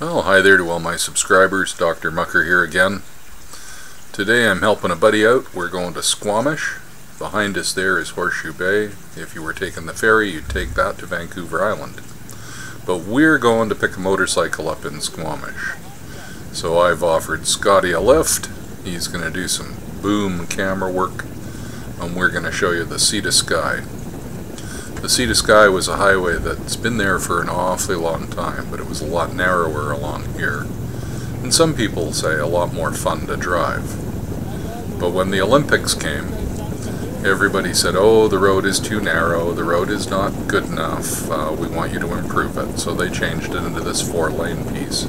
Well, hi there to all my subscribers. DrMucker here again. Today I'm helping a buddy out. We're going to Squamish. Behind us there is Horseshoe Bay. If you were taking the ferry, you'd take that to Vancouver Island. But we're going to pick a motorcycle up in Squamish. So I've offered Scotty a lift. He's going to do some boom camera work. And we're going to show you the Sea to Sky. The Sea to Sky was a highway that's been there for an awfully long time, but it was a lot narrower along here. And some people say a lot more fun to drive. But when the Olympics came, everybody said, oh, the road is too narrow, the road is not good enough, we want you to improve it. So they changed it into this 4-lane piece.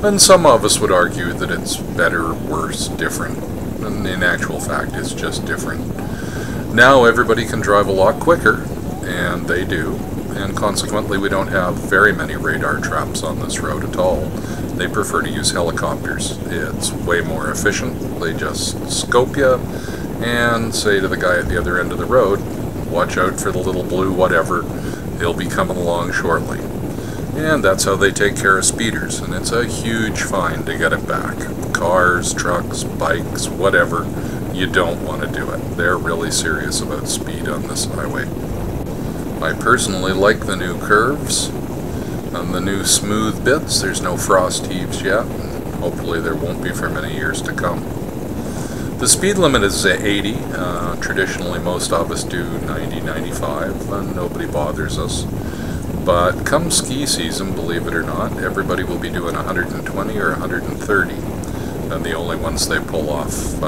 And some of us would argue that it's better, worse, different. And in actual fact, it's just different. Now everybody can drive a lot quicker. And they do, and consequently we don't have very many radar traps on this road at all. They prefer to use helicopters. It's way more efficient. They just scope you and say to the guy at the other end of the road, watch out for the little blue whatever, he'll be coming along shortly. And that's how they take care of speeders, and it's a huge fine to get it back. Cars, trucks, bikes, whatever, you don't want to do it. They're really serious about speed on this highway. I personally like the new curves and the new smooth bits. There's no frost heaves yet, and hopefully there won't be for many years to come. The speed limit is 80. Traditionally most of us do 90, 95, and nobody bothers us. But come ski season, believe it or not, everybody will be doing 120 or 130. And the only ones they pull off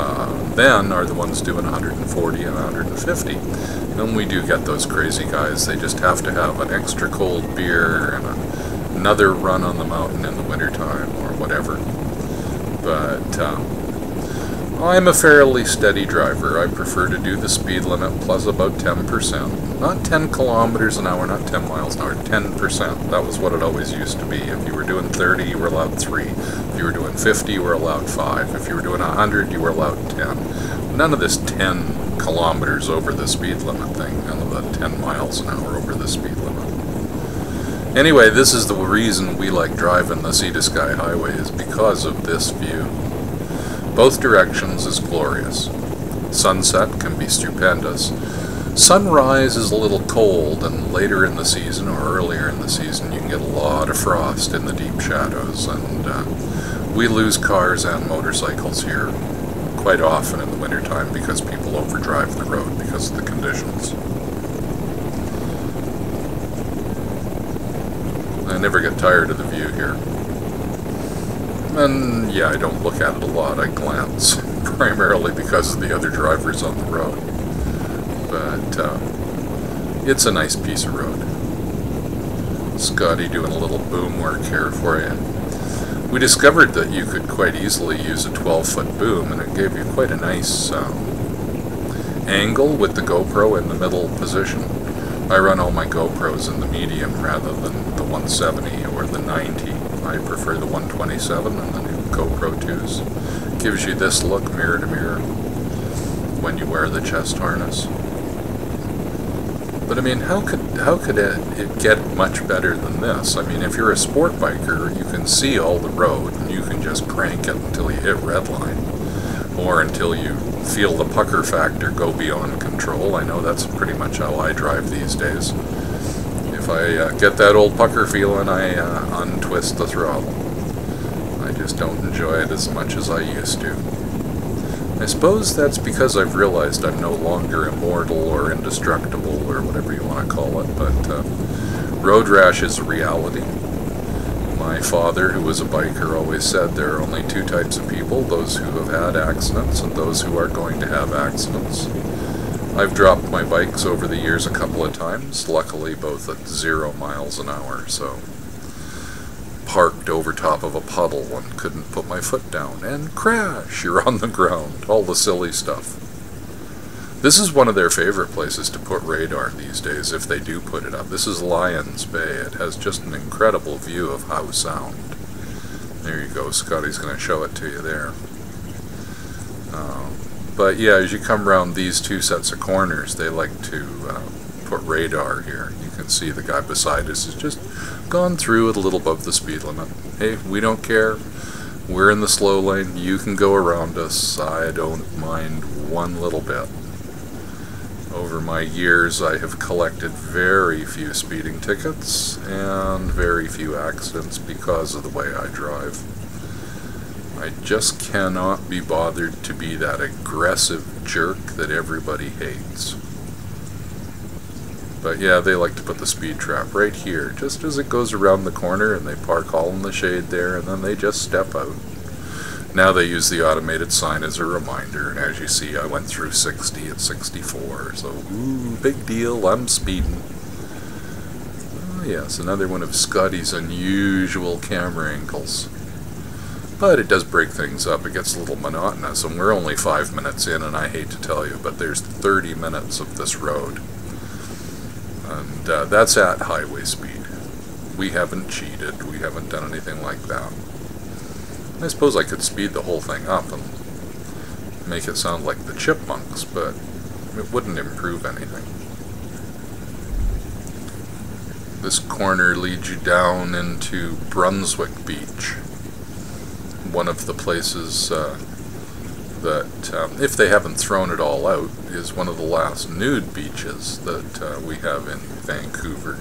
then are the ones doing 140 and 150. And we do get those crazy guys. They just have to have an extra cold beer and another run on the mountain in the wintertime or whatever. But I'm a fairly steady driver. I prefer to do the speed limit plus about 10%. Not 10 kilometers an hour, not 10 miles an hour, 10%. That was what it always used to be. If you were doing 30, you were allowed 3. If you were doing 50, you were allowed 5. If you were doing 100, you were allowed 10. None of this 10 kilometers over the speed limit thing. None of the 10 miles an hour over the speed limit. Anyway, this is the reason we like driving the Sea to Sky Highway, is because of this view. Both directions is glorious. Sunset can be stupendous. Sunrise is a little cold, and later in the season or earlier in the season you can get a lot of frost in the deep shadows, and we lose cars and motorcycles here quite often in the wintertime because people overdrive the road because of the conditions. I never get tired of the view here. And yeah, I don't look at it a lot, I glance, primarily because of the other drivers on the road. But it's a nice piece of road. Scotty doing a little boom work here for you. We discovered that you could quite easily use a 12-foot boom, and it gave you quite a nice angle with the GoPro in the middle position. I run all my GoPros in the medium rather than the 170 or the 90. I prefer the 127 and the new GoPro 2s. Gives you this look mirror to mirror when you wear the chest harness. But I mean, how could it get much better than this? I mean, if you're a sport biker, you can see all the road and you can just crank it until you hit redline, or until you feel the pucker factor go beyond control. I know that's pretty much how I drive these days. If I get that old pucker feeling, I untwist the throttle. I just don't enjoy it as much as I used to. I suppose that's because I've realized I'm no longer immortal or indestructible or whatever you want to call it, but road rash is a reality. My father, who was a biker, always said there are only 2 types of people, those who have had accidents and those who are going to have accidents. I've dropped my bikes over the years a couple of times, luckily both at 0 miles an hour, so parked over top of a puddle and couldn't put my foot down, and crash, you're on the ground, all the silly stuff. This is one of their favorite places to put radar these days, if they do put it up. This is Lions Bay. It has just an incredible view of Howe Sound. There you go, Scotty's going to show it to you there. But yeah, as you come around these 2 sets of corners, they like to put radar here. You can see the guy beside us has just gone through it a little above the speed limit. Hey, we don't care. We're in the slow lane. You can go around us. I don't mind one little bit. Over my years, I have collected very few speeding tickets and very few accidents because of the way I drive. I just cannot be bothered to be that aggressive jerk that everybody hates. But yeah, they like to put the speed trap right here, just as it goes around the corner, and they park all in the shade there, and then they just step out. Now they use the automated sign as a reminder, and as you see, I went through 60 at 64, so ooh, big deal, I'm speeding. Oh yes, another one of Scotty's unusual camera angles. But it does break things up, it gets a little monotonous, and we're only 5 minutes in, and I hate to tell you, but there's 30 minutes of this road. And that's at highway speed. We haven't cheated, we haven't done anything like that. I suppose I could speed the whole thing up and make it sound like the Chipmunks, but it wouldn't improve anything. This corner leads you down into Brunswick Beach, one of the places that, if they haven't thrown it all out, is one of the last nude beaches that we have in Vancouver.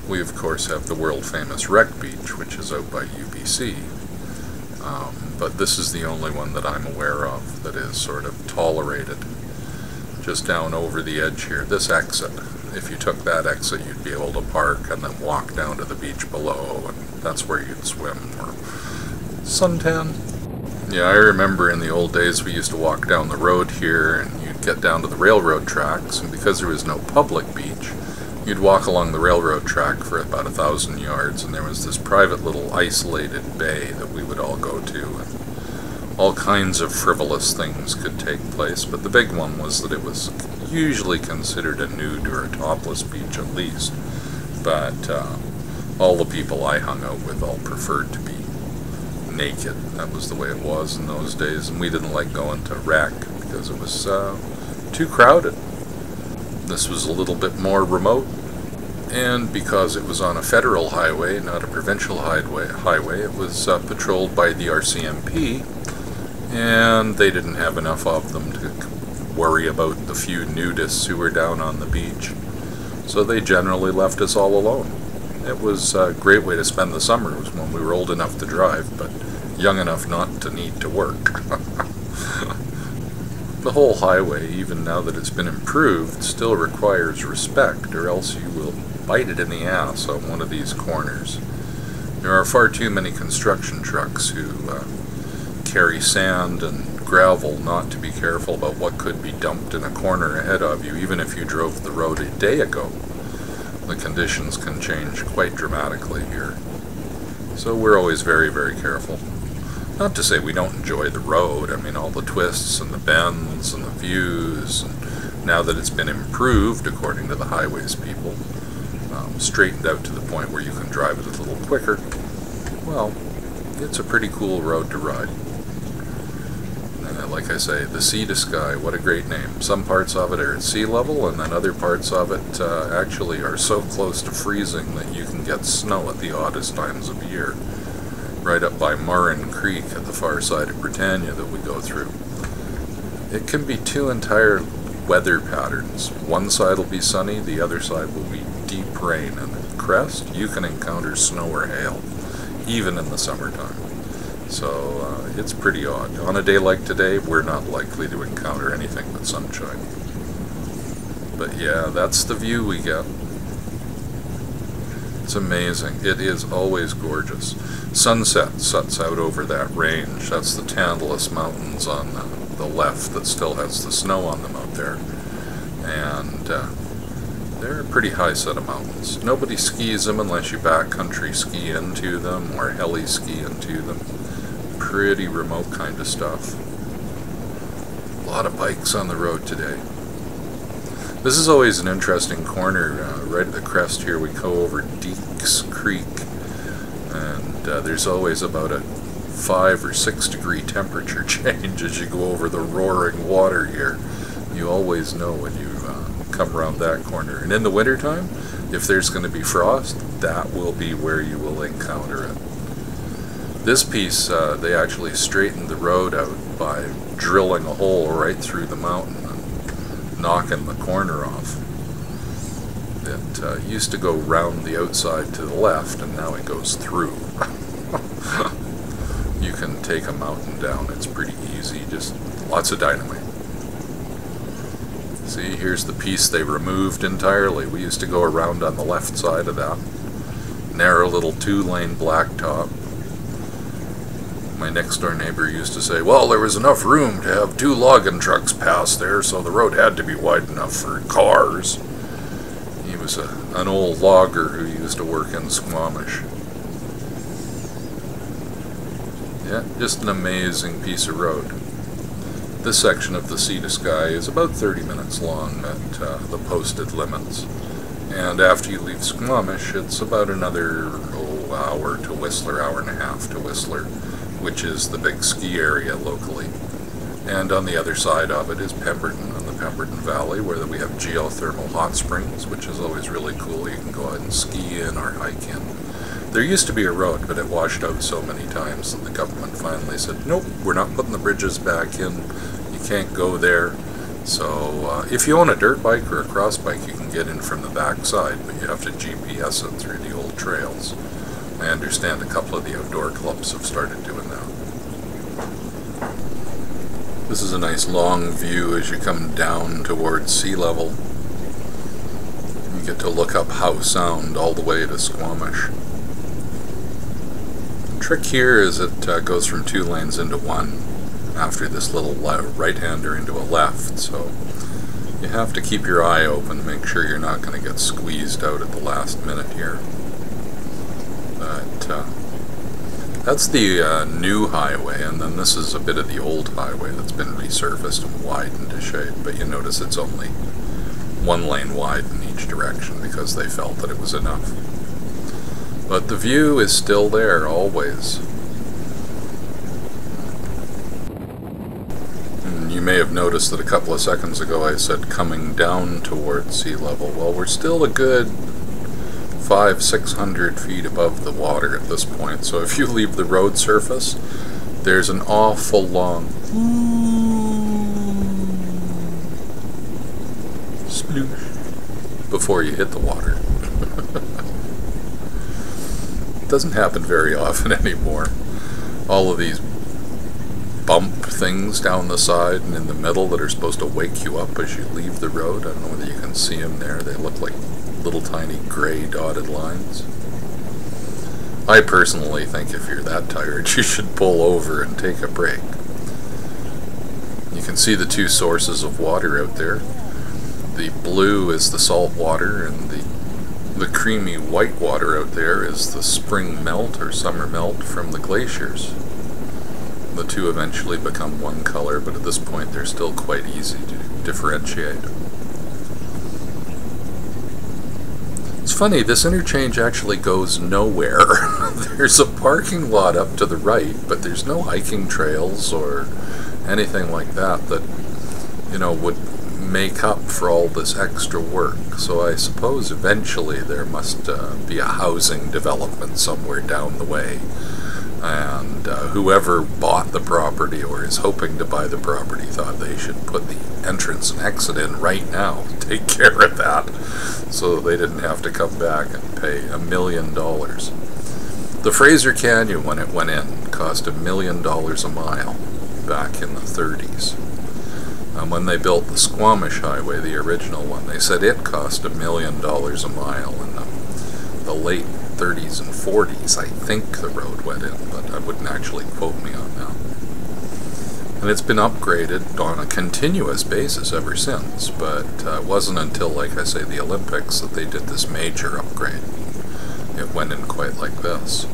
We, of course, have the world-famous Wreck Beach, which is out by UBC. But this is the only one that I'm aware of that is sort of tolerated. Just down over the edge here, this exit. If you took that exit, you'd be able to park and then walk down to the beach below, and that's where you'd swim or suntan. Yeah, I remember in the old days we used to walk down the road here, and you'd get down to the railroad tracks, and because there was no public beach, you'd walk along the railroad track for about 1,000 yards, and there was this private little isolated bay that we would all go to, and all kinds of frivolous things could take place, but the big one was that it was usually considered a nude or a topless beach at least, but all the people I hung out with all preferred to be naked. That was the way it was in those days, and we didn't like going to Wreck because it was too crowded. This was a little bit more remote, and because it was on a federal highway, not a provincial highway, it was patrolled by the RCMP, and they didn't have enough of them to worry about the few nudists who were down on the beach, so they generally left us all alone. It was a great way to spend the summers when we were old enough to drive, but young enough not to need to work. The whole highway, even now that it's been improved, still requires respect, or else you will bite it in the ass on one of these corners. There are far too many construction trucks who carry sand and gravel not to be careful about what could be dumped in a corner ahead of you, even if you drove the road a day ago. The conditions can change quite dramatically here. So we're always very, very careful. Not to say we don't enjoy the road. I mean, all the twists and the bends and the views, and now that it's been improved, according to the highways people, straightened out to the point where you can drive it a little quicker, well, it's a pretty cool road to ride. Like I say, the sea to sky, what a great name. Some parts of it are at sea level, and then other parts of it actually are so close to freezing that you can get snow at the oddest times of year. Right up by Furry Creek at the far side of Britannia that we go through. It can be two entire weather patterns. One side will be sunny, the other side will be deep rain, and at the crest you can encounter snow or hail, even in the summertime. So it's pretty odd. On a day like today, we're not likely to encounter anything but sunshine. But yeah, that's the view we get. It's amazing. It is always gorgeous. Sunset sets out over that range. That's the Tantalus Mountains on the left that still has the snow on them out there. And they're a pretty high set of mountains. Nobody skis them unless you backcountry ski into them or heli ski into them. Pretty remote kind of stuff. A lot of bikes on the road today. This is always an interesting corner. Right at the crest here we go over Deeks Creek, and there's always about a 5 or 6 degree temperature change as you go over the roaring water here. You always know when you come around that corner. And in the wintertime, if there's going to be frost, that will be where you will encounter it. This piece, they actually straightened the road out by drilling a hole right through the mountain and knocking the corner off. It used to go round the outside to the left, and now it goes through. You can take a mountain down. It's pretty easy, just lots of dynamite. See, here's the piece they removed entirely. We used to go around on the left side of that narrow little 2-lane blacktop. My next door neighbor used to say, well, there was enough room to have 2 logging trucks pass there, so the road had to be wide enough for cars. He was an old logger who used to work in Squamish. Yeah, just an amazing piece of road. This section of the Sea to Sky is about 30 minutes long at the posted limits. And after you leave Squamish, it's about another hour to Whistler, hour and a half to Whistler, which is the big ski area locally. And on the other side of it is Pemberton, on the Pemberton Valley, where we have geothermal hot springs, which is always really cool. You can go out and ski in or hike in. There used to be a road, but it washed out so many times that the government finally said, nope, we're not putting the bridges back in. You can't go there. So if you own a dirt bike or a cross bike, you can get in from the back side, but you have to GPS it through the old trails. I understand a couple of the outdoor clubs have started doing that. This is a nice long view as you come down towards sea level. You get to look up Howe Sound all the way to Squamish. The trick here is it goes from 2 lanes into 1 after this little right-hander into a left, so you have to keep your eye open, make sure you're not going to get squeezed out at the last minute here. But that's the new highway, and then this is a bit of the old highway that's been resurfaced and widened to shape, but you notice it's only 1 lane wide in each direction because they felt that it was enough. But the view is still there, always. And you may have noticed that a couple of seconds ago I said coming down towards sea level. Well, we're still a good 500-600 feet above the water at this point, so if you leave the road surface, there's an awful long sploosh before you hit the water. It doesn't happen very often anymore. All of these bump things down the side and in the middle that are supposed to wake you up as you leave the road, I don't know whether you can see them there, they look like little tiny gray dotted lines. I personally think if you're that tired, you should pull over and take a break. You can see the 2 sources of water out there. The blue is the salt water, and the creamy white water out there is the spring melt or summer melt from the glaciers. The 2 eventually become 1 color, but at this point they're still quite easy to differentiate. It's funny, this interchange actually goes nowhere. There's a parking lot up to the right, but there's no hiking trails or anything like that that, you know, would make up for all this extra work. So I suppose eventually there must be a housing development somewhere down the way. And whoever bought the property or is hoping to buy the property thought they should put the entrance and exit in right now, take care of that, so they didn't have to come back and pay $1 million. The Fraser Canyon, when it went in, cost $1 million a mile back in the 30s. When they built the Squamish Highway, the original one, they said it cost $1 million a mile in the late 30s and 40s. I think the road went in, but I wouldn't actually quote me on that. And it's been upgraded on a continuous basis ever since, but it wasn't until, like I say, the Olympics that they did this major upgrade. It went in quite like this.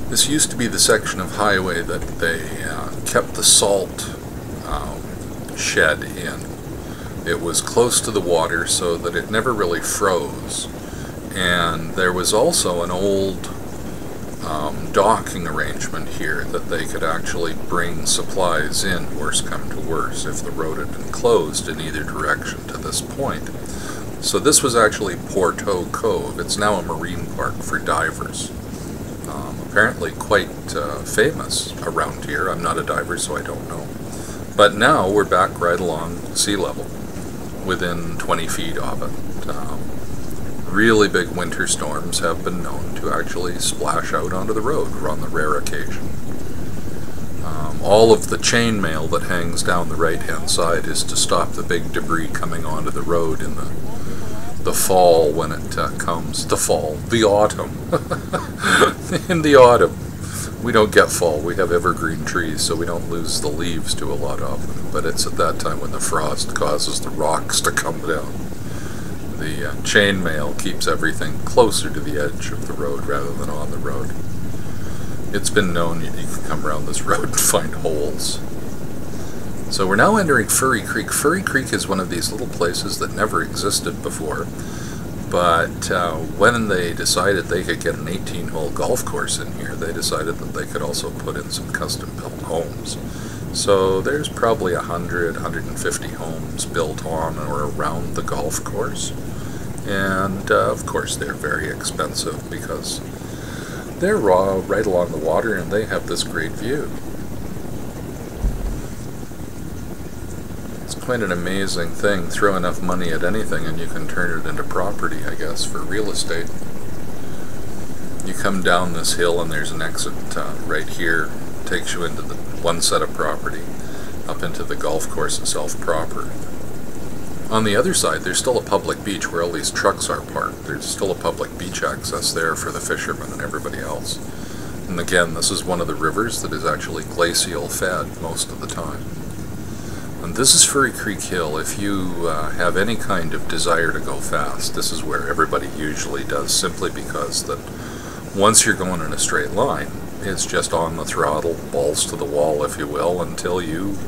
This used to be the section of highway that they kept the salt shed in. It was close to the water so that it never really froze. And there was also an old docking arrangement here that they could actually bring supplies in, worse come to worse, if the road had been closed in either direction to this point. So this was actually Porteau Cove. It's now a marine park for divers. Apparently quite famous around here. I'm not a diver, so I don't know. But now we're back right along sea level, within 20 feet of it. Really big winter storms have been known to actually splash out onto the road on the rare occasion. All of the chainmail that hangs down the right-hand side is to stop the big debris coming onto the road in the fall when it comes. The fall. The autumn. In the autumn. We don't get fall. We have evergreen trees, so we don't lose the leaves to a lot of them. But it's at that time when the frost causes the rocks to come down. The chainmail keeps everything closer to the edge of the road rather than on the road. It's been known you can come around this road and find holes. So we're now entering Furry Creek. Furry Creek is one of these little places that never existed before, but when they decided they could get an 18-hole golf course in here, they decided that they could also put in some custom-built homes. So there's probably 100, 150 homes built on or around the golf course. And of course they're very expensive because they're right along the water and they have this great view. It's quite an amazing thing. Throw enough money at anything and you can turn it into property, I guess, for real estate. You come down this hill and there's an exit right here. Takes you into the one set of property up into the golf course itself proper. On the other side, there's still a public beach where all these trucks are parked. There's still a public beach access there for the fishermen and everybody else. And again, this is one of the rivers that is actually glacial fed most of the time. And this is Furry Creek Hill. If you have any kind of desire to go fast, this is where everybody usually does, simply because that once you're going in a straight line, it's just on the throttle, balls to the wall, if you will, until you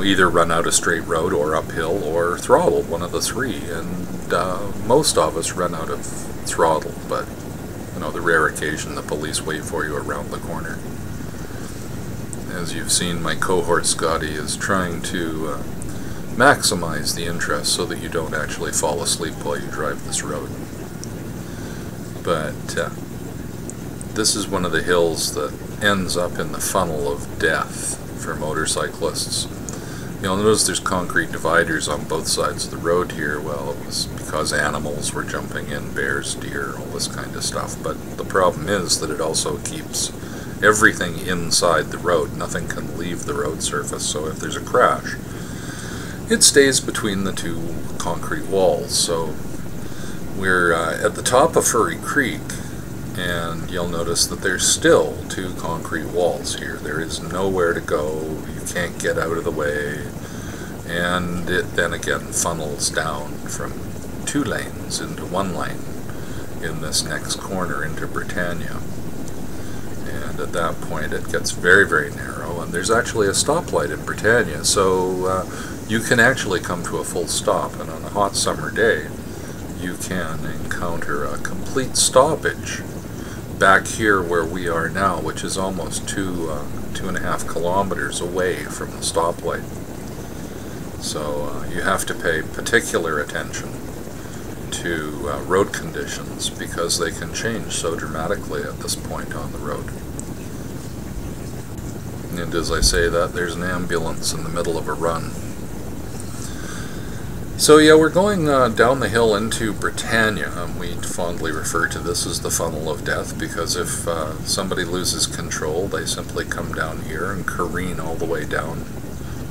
either run out a straight road or uphill or throttle, one of the three. And most of us run out of throttle, but the rare occasion the police wait for you around the corner. As you've seen, my cohort Scotty is trying to maximize the interest so that you don't actually fall asleep while you drive this road. But this is one of the hills that ends up in the funnel of death for motorcyclists. You'll notice there's concrete dividers on both sides of the road here. Well, it was because animals were jumping in, bears, deer, all this kind of stuff. But the problem is that it also keeps everything inside the road. Nothing can leave the road surface, so if there's a crash, it stays between the two concrete walls. So we're at the top of Furry Creek, and you'll notice that there's still two concrete walls here. There is nowhere to go. You can't get out of the way. And it then again funnels down from 2 lanes into 1 lane in this next corner into Britannia. And at that point it gets very, very narrow, and there's actually a stoplight in Britannia, so you can actually come to a full stop, and on a hot summer day you can encounter a complete stoppage back here where we are now, which is almost 2.5 kilometers away from the stoplight. So you have to pay particular attention to road conditions because they can change so dramatically at this point on the road. And as I say that, there's an ambulance in the middle of a run. So yeah, we're going down the hill into Britannia, and we fondly refer to this as the funnel of death because if somebody loses control, they simply come down here and careen all the way down,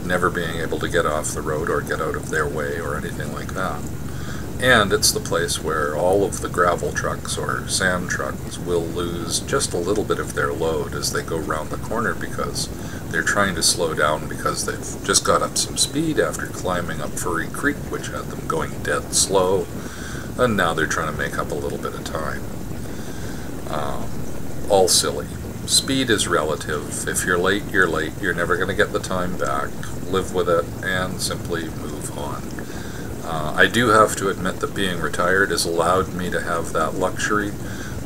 never being able to get off the road or get out of their way or anything like that. And it's the place where all of the gravel trucks or sand trucks will lose just a little bit of their load as they go around the corner because they're trying to slow down because they've just got up some speed after climbing up Furry Creek, which had them going dead slow, and now they're trying to make up a little bit of time. All silly. Speed is relative. If you're late, you're late. You're never going to get the time back. Live with it and simply move on. I do have to admit that being retired has allowed me to have that luxury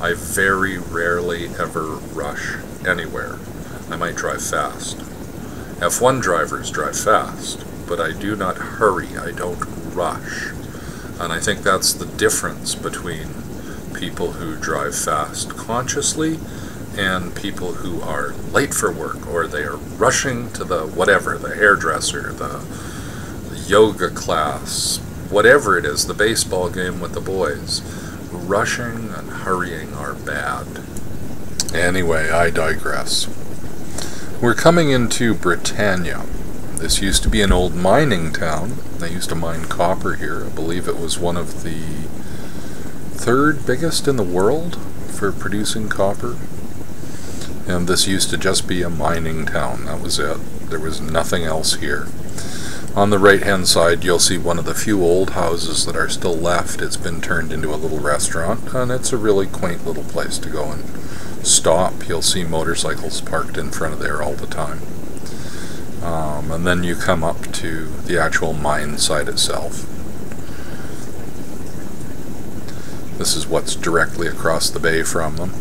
I very rarely ever rush anywhere. I might drive fast. F1 drivers drive fast, but I do not hurry. I don't rush. And I think that's the difference between people who drive fast consciously and people who are late for work, or they are rushing to the whatever, the hairdresser, the yoga class, whatever it is, the baseball game with the boys. Rushing and hurrying are bad. Anyway, I digress. We're coming into Britannia. This used to be an old mining town. They used to mine copper here. I believe it was one of the third biggest in the world for producing copper. And this used to just be a mining town. That was it. There was nothing else here. On the right hand side you'll see one of the few old houses that are still left. It's been turned into a little restaurant, and it's a really quaint little place to go and stop. You'll see motorcycles parked in front of there all the time. And then you come up to the actual mine site itself. This is what's directly across the bay from them.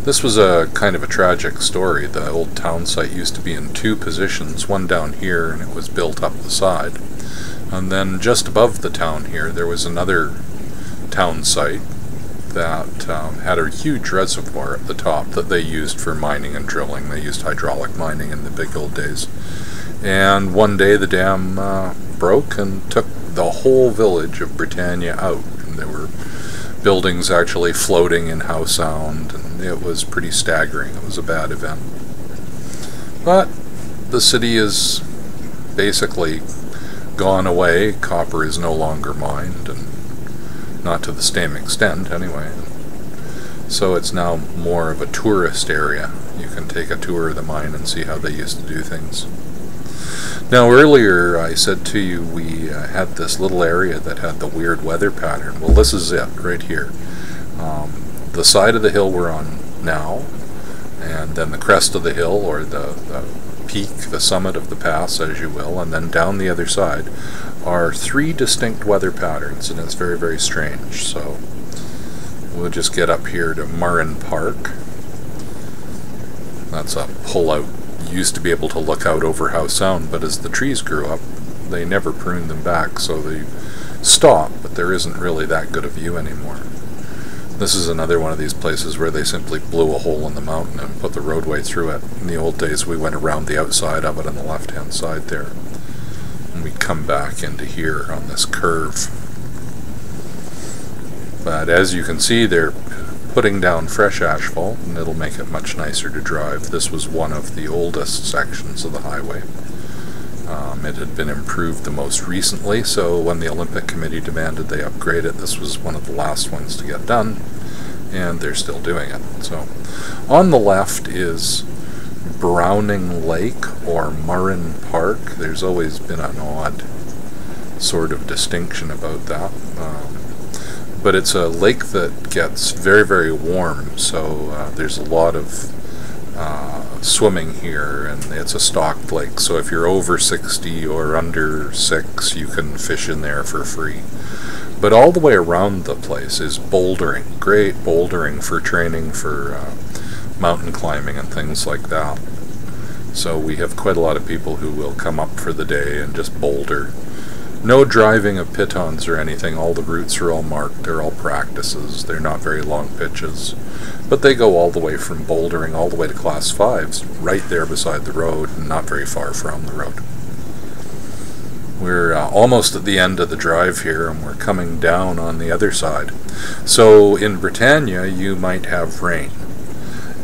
This was a kind of a tragic story. The old town site used to be in two positions, one down here, and it was built up the side. And then just above the town here, there was another town site that had a huge reservoir at the top that they used for mining and drilling. They used hydraulic mining in the big old days. And one day the dam broke and took the whole village of Britannia out. And there were buildings actually floating in Howe Sound, and it was pretty staggering. It was a bad event. But the city is basically gone away. Copper is no longer mined, and not to the same extent anyway. So it's now more of a tourist area. You can take a tour of the mine and see how they used to do things. Now earlier I said to you we had this little area that had the weird weather pattern. Well, this is it right here. The side of the hill we're on now, and then the crest of the hill, or the peak, the summit of the pass as you will, and then down the other side are three distinct weather patterns, and it's very, very strange. So we'll just get up here to Murrin Park. That's a pull-out. You used to be able to look out over Howe Sound, but as the trees grew up, they never pruned them back, so they stopped, but there isn't really that good a view anymore. This is another one of these places where they simply blew a hole in the mountain and put the roadway through it. In the old days we went around the outside of it on the left-hand side there, and we come back into here on this curve. But as you can see, they're putting down fresh asphalt, and it'll make it much nicer to drive. This was one of the oldest sections of the highway. It had been improved the most recently, so when the Olympic Committee demanded they upgrade it, this was one of the last ones to get done, and they're still doing it. So, on the left is Browning Lake, or Murrin Park. There's always been an odd sort of distinction about that. But it's a lake that gets very, very warm, so there's a lot of swimming here, and it's a stocked lake, so if you're over 60 or under 6, you can fish in there for free. But all the way around the place is bouldering, great bouldering for training for mountain climbing and things like that. So we have quite a lot of people who will come up for the day and just boulder. No driving of pitons or anything. All the routes are all marked. They're all practices. They're not very long pitches. But they go all the way from bouldering all the way to class 5s, right there beside the road and not very far from the road. We're almost at the end of the drive here, and we're coming down on the other side. So in Britannia you might have rain.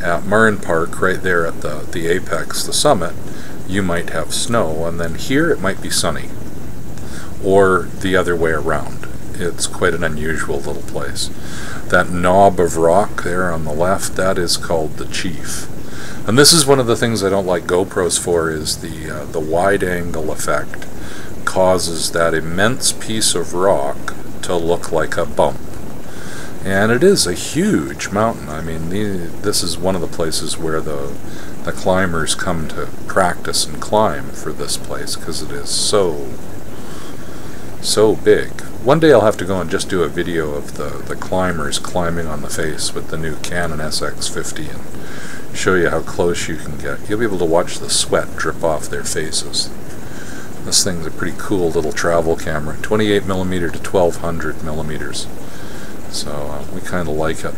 At Murrin Park, right there at the apex, the summit, you might have snow, and then here it might be sunny. Or the other way around. It's quite an unusual little place. That knob of rock there on the left, that is called the Chief. And this is one of the things I don't like GoPros for, is the wide angle effect causes that immense piece of rock to look like a bump. And it is a huge mountain. I mean, this is one of the places where the climbers come to practice and climb for this place, because it is so So big. One day I'll have to go and just do a video of the climbers climbing on the face with the new Canon SX50 and show you how close you can get. You'll be able to watch the sweat drip off their faces. This thing's a pretty cool little travel camera, 28mm to 1200mm. So we kind of like it.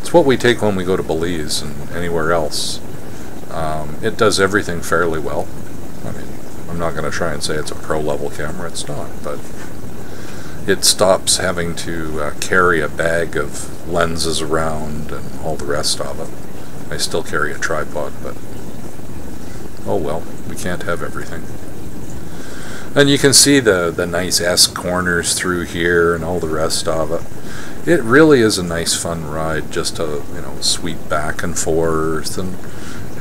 It's what we take when we go to Belize and anywhere else. It does everything fairly well. I mean, I'm not going to try and say it's a pro-level camera, it's not, but it stops having to carry a bag of lenses around and all the rest of it. I still carry a tripod, but oh well, we can't have everything. And you can see the nice S corners through here and all the rest of it. It really is a nice fun ride just to, you know, sweep back and forth and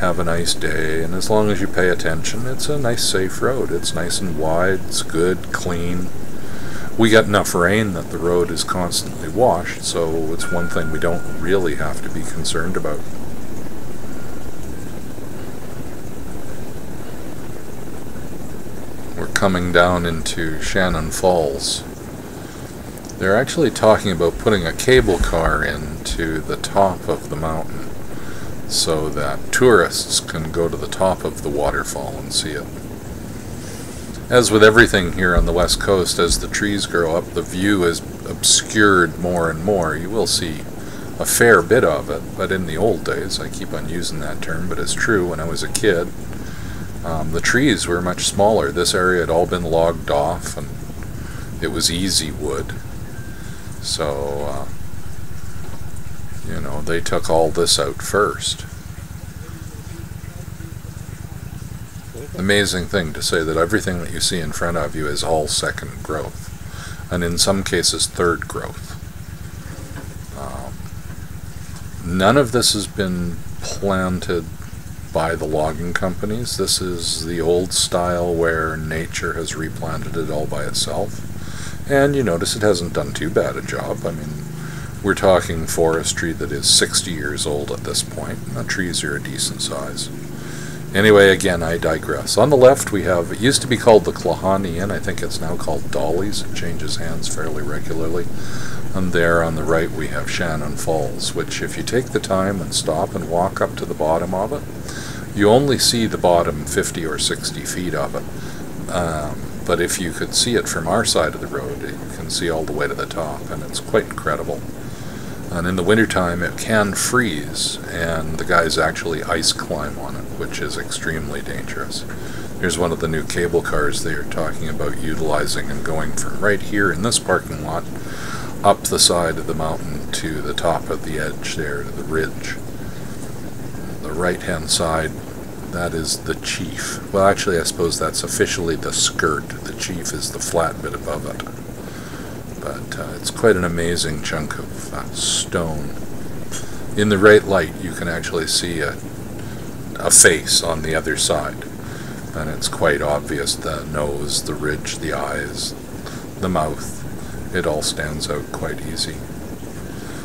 have a nice day, and as long as you pay attention, it's a nice safe road. It's nice and wide, it's good, clean. We get enough rain that the road is constantly washed, so it's one thing we don't really have to be concerned about. We're coming down into Shannon Falls. They're actually talking about putting a cable car into the top of the mountain so that tourists can go to the top of the waterfall and see it. As with everything here on the west coast, as the trees grow up, the view is obscured more and more. You will see a fair bit of it, but in the old days, I keep on using that term, but it's true, when I was a kid, the trees were much smaller. This area had all been logged off, and it was easy wood. So, you know, they took all this out first. Amazing thing to say that everything that you see in front of you is all second growth, and in some cases third growth. None of this has been planted by the logging companies. This is the old style where nature has replanted it all by itself, and you notice it hasn't done too bad a job. I mean, we're talking forestry that is 60 years old at this point, and the trees are a decent size. Anyway, again, I digress. On the left we have, it used to be called the Klahani Inn, I think it's now called Dolly's. It changes hands fairly regularly. And there on the right we have Shannon Falls, which if you take the time and stop and walk up to the bottom of it, you only see the bottom 50 or 60 feet of it. But if you could see it from our side of the road, you can see all the way to the top, and it's quite incredible. And in the wintertime it can freeze, and the guys actually ice climb on it, which is extremely dangerous. Here's one of the new cable cars they are talking about utilizing and going from right here in this parking lot up the side of the mountain to the top of the edge there, to the ridge. The right hand side, that is the chief. Well, actually I suppose that's officially the skirt. The chief is the flat bit above it. But it's quite an amazing chunk of stone. In the right light you can actually see a face on the other side, and it's quite obvious: the nose, the ridge, the eyes, the mouth. It all stands out quite easy.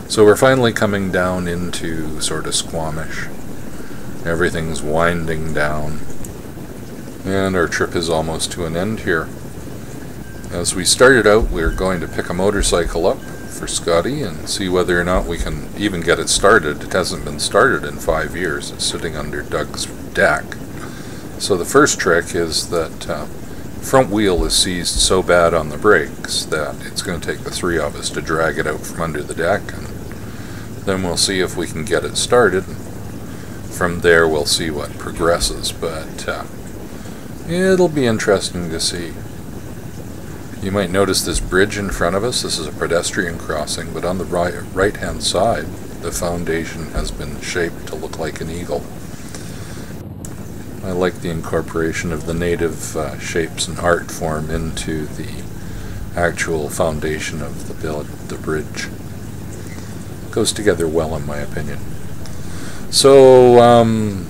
So we're finally coming down into sort of Squamish. Everything's winding down, and our trip is almost to an end here. As we started out, we were going to pick a motorcycle up for Scotty and see whether or not we can even get it started. It hasn't been started in 5 years. It's sitting under Doug's deck. So the first trick is that front wheel is seized so bad on the brakes that it's going to take the three of us to drag it out from under the deck, and then we'll see if we can get it started. From there we'll see what progresses, but it'll be interesting to see. You might notice this bridge in front of us. This is a pedestrian crossing, but on the right hand side the foundation has been shaped to look like an eagle. I like the incorporation of the native shapes and art form into the actual foundation of the bridge. Goes together well, in my opinion. So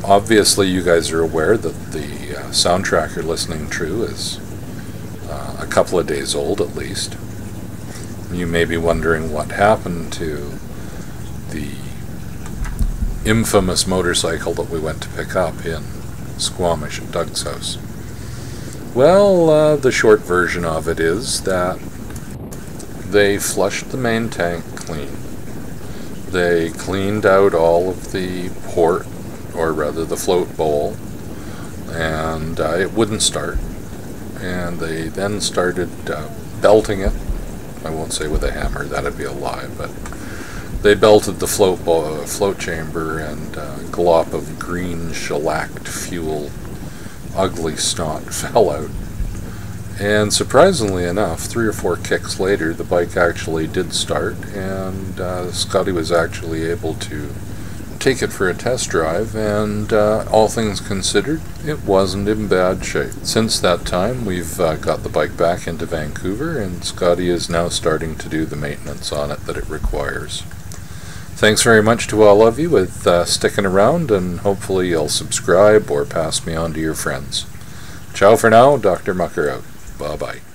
obviously you guys are aware that the soundtrack you're listening to is a couple of days old at least. You may be wondering what happened to the infamous motorcycle that we went to pick up in Squamish at Doug's house. Well, the short version of it is that they flushed the main tank clean. They cleaned out all of the port, or rather the float bowl, and it wouldn't start. And they then started belting it. I won't say with a hammer, that'd be a lie, but they belted the float chamber, and a glop of green shellacked fuel, ugly snot, fell out. And surprisingly enough, 3 or 4 kicks later, the bike actually did start, and Scotty was actually able to take it for a test drive, and all things considered, it wasn't in bad shape. Since that time, we've got the bike back into Vancouver, and Scotty is now starting to do the maintenance on it that it requires. Thanks very much to all of you with sticking around, and hopefully you'll subscribe or pass me on to your friends. Ciao for now, DrMucker out. Bye-bye.